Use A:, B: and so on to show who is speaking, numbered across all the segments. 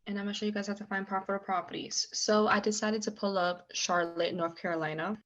A: and I'm gonna show you guys how to find profitable properties. So I decided to pull up Charlotte, North Carolina.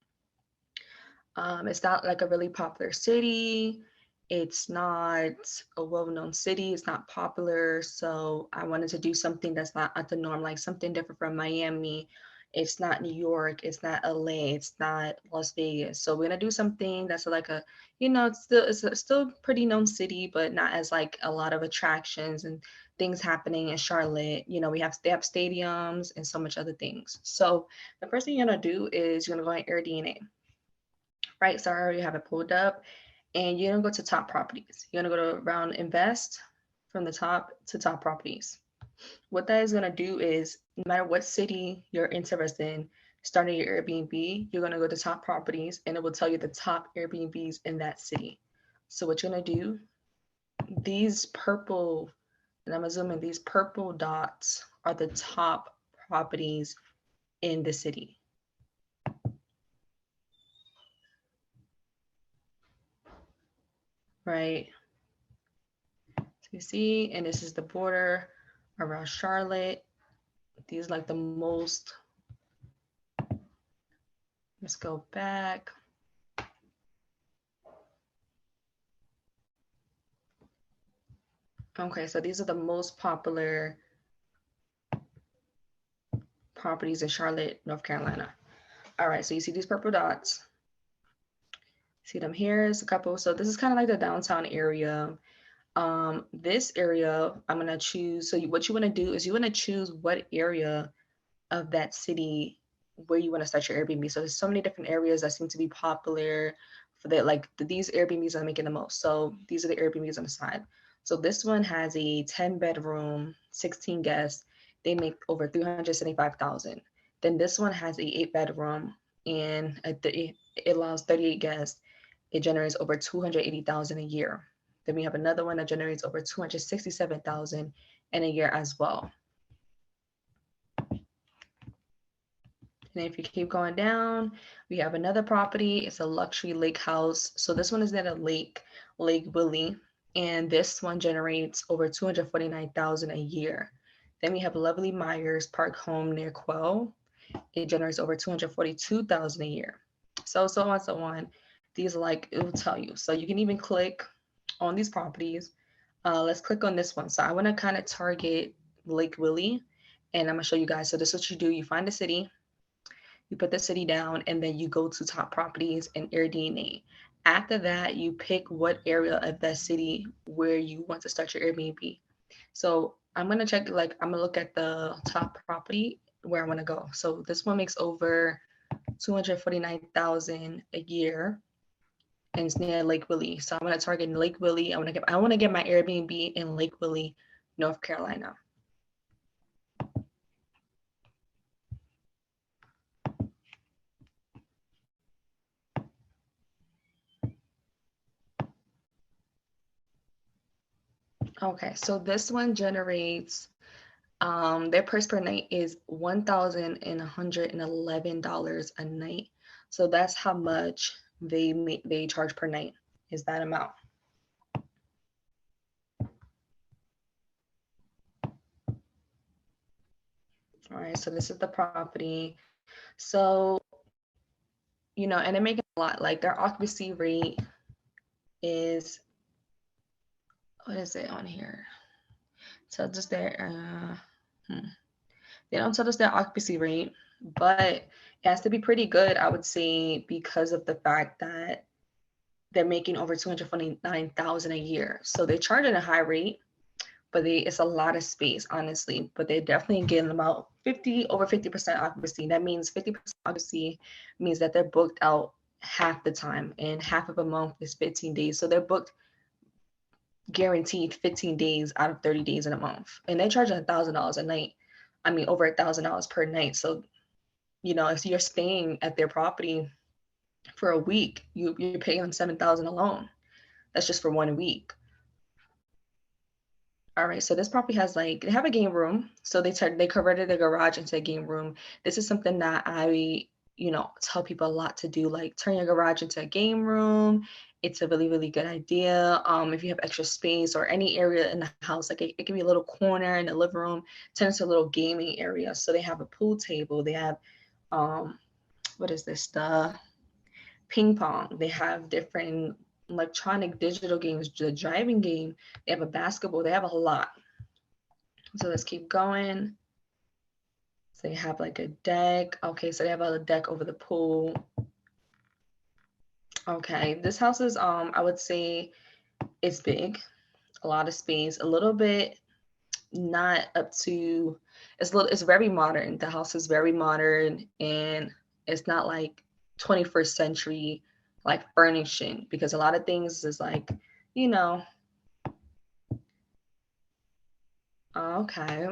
A: It's not like a really popular city. It's not a well-known city. It's not popular. So I wanted to do something that's not at the norm, like something different from Miami. It's not New York. It's not LA. It's not Las Vegas. So we're gonna do something that's like a, it's still pretty known city, but not as like a lot of attractions and things happening in Charlotte. They have stadiums and so much other things. So the first thing you're gonna do is you're gonna go on Airbnb, right? So I already have it pulled up, and you're gonna go to top properties. You're gonna go to around invest from the top to top properties. What that is gonna do is no matter what city you're interested in starting your Airbnb, you're gonna go to top properties and it will tell you the top Airbnbs in that city. So what you're gonna do, these purple, and I'm assuming these purple dots are the top properties in the city, right? So you see, and this is the border around Charlotte. These like the most, let's go back. Okay, so these are the most popular properties in Charlotte, North Carolina. All right, so you see these purple dots. See them here is a couple. So this is kind of like the downtown area. This area I'm gonna choose. So what you want to do is you want to choose what area of that city where you want to start your Airbnb. So there's so many different areas that seem to be popular for that. Like these Airbnbs are making the most. So these are the Airbnbs on the side. So this one has a 10-bedroom, 16 guests. They make over 375,000. Then this one has a 8-bedroom and it allows 38 guests. It generates over 280,000 a year. Then we have another one that generates over 267,000 in a year as well. And if you keep going down, we have another property. It's a luxury lake house. So this one is at a lake, Lake Willie, and this one generates over 249,000 a year. Then we have Lovely Myers Park Home near Quell. It generates over 242,000 a year. So on, so on. These are like it will tell you. So you can even click on these properties. Let's click on this one. So I want to kind of target Lake Willie, and I'm gonna show you guys. So this is what you do. You find a city, you put the city down, and then you go to top properties and Airbnb. After that, you pick what area of that city where you want to start your Airbnb. So I'm gonna check, like I'm gonna look at the top property where I want to go. So this one makes over 249,000 a year, and it's near Lake Willie. So I'm gonna target Lake Willie. I want to get my Airbnb in Lake Willie, North Carolina. Okay, so this one generates their price per night is $1,111 a night. So that's how much they charge per night, is that amount. All right, so this is the property. So, and they're making a lot. Like their occupancy rate is, what is it on here? So just they don't tell us their occupancy rate, but it has to be pretty good, I would say, because of the fact that they're making over 249,000 a year. So they're charging a high rate, but it's a lot of space, honestly. But they're definitely getting about 50% occupancy. That means 50% occupancy means that they're booked out half the time, and half of a month is 15 days. So they're booked guaranteed 15 days out of 30 days in a month. And they're charging $1,000 a night. I mean, over $1,000 per night. So, if you're staying at their property for a week, you're paying 7,000 alone. That's just for 1 week. All right, so this property has they have a game room. So they converted the garage into a game room. This is something that I tell people a lot to do, like turn your garage into a game room. It's a really, really good idea. If you have extra space or any area in the house, like it can be a little corner in the living room, turn into a little gaming area. So they have a pool table. They have, what is this? The ping pong. They have different electronic digital games, the driving game. They have a basketball. They have a lot. So let's keep going. So they have like a deck. Okay, so they have a deck over the pool. Okay, this house is I would say it's big, a lot of space, a little bit not up to it's very modern. The house is very modern and it's not like 21st century like furnishing, because a lot of things is like, you know, okay.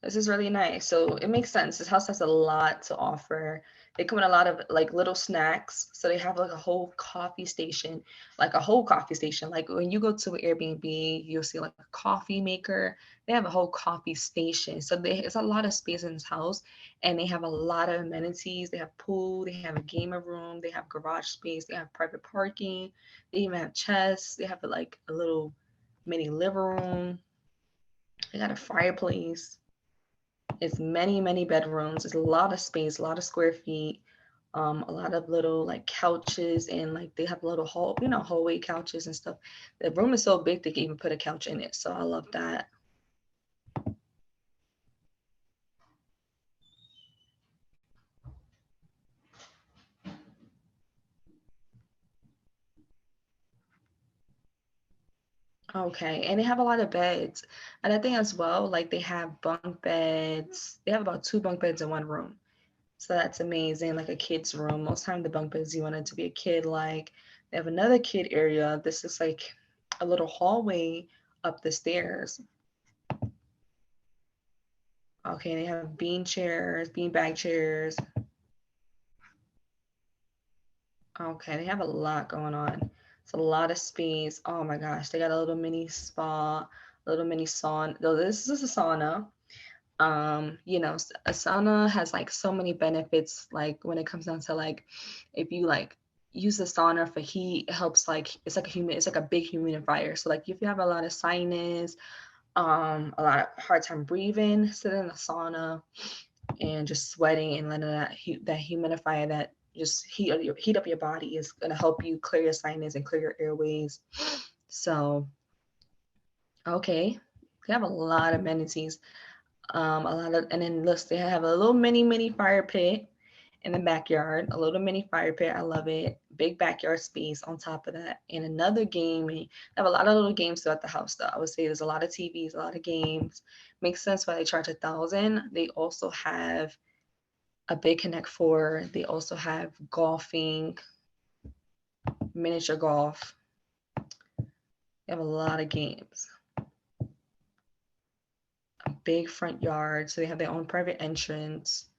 A: This is really nice. So it makes sense. This house has a lot to offer. They come with a lot of like little snacks. So they have like a whole coffee station, like a whole coffee station. Like when you go to an Airbnb, you'll see like a coffee maker. They have a whole coffee station. So it's a lot of space in this house, and they have a lot of amenities. They have pool, they have a gamer room, they have garage space, they have private parking, they even have chess, they have like a little mini living room. They got a fireplace. It's many, many bedrooms. It's a lot of space, a lot of square feet, a lot of little like couches, and like they have little hallway couches and stuff. The room is so big they can even put a couch in it. So I love that. Okay, and they have a lot of beds. And I think as well, like they have bunk beds. They have about two bunk beds in one room. So that's amazing, like a kid's room. Most time the bunk beds you want it to be a kid like. They have another kid area. This is like a little hallway up the stairs. Okay, they have bean chairs, bean bag chairs. Okay, they have a lot going on. It's a lot of space. Oh my gosh, they got a little mini spa, a little mini sauna. Though this is a sauna. A sauna has like so many benefits. Like when it comes down to like, if you like use the sauna for heat, it helps like it's like a big humidifier. So like if you have a lot of sinus, a lot of hard time breathing, sit in the sauna and just sweating and letting that humidifier that just heat up your body is going to help you clear your sinus and clear your airways. So okay, they have a lot of amenities, and then look, they have a little mini fire pit in the backyard, a little mini fire pit. I love it. Big backyard space on top of that, and another game. They have a lot of little games throughout the house though. I would say there's a lot of TVs, a lot of games. Makes sense why they charge $1,000. They also have a big Connect Four. They also have golfing, miniature golf. They have a lot of games. A big front yard, so they have their own private entrance.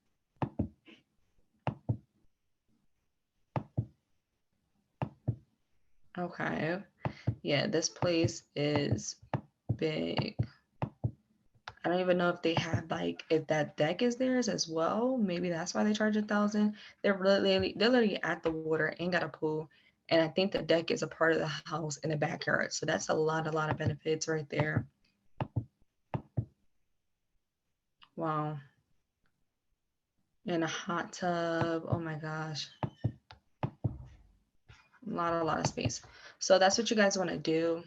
A: Okay. Yeah, this place is big. I don't even know if they have like if that deck is theirs as well. Maybe that's why they charge $1,000. They're literally at the water and got a pool. And I think the deck is a part of the house in the backyard. So that's a lot of benefits right there. Wow. And a hot tub. Oh my gosh. A lot of space. So that's what you guys want to do.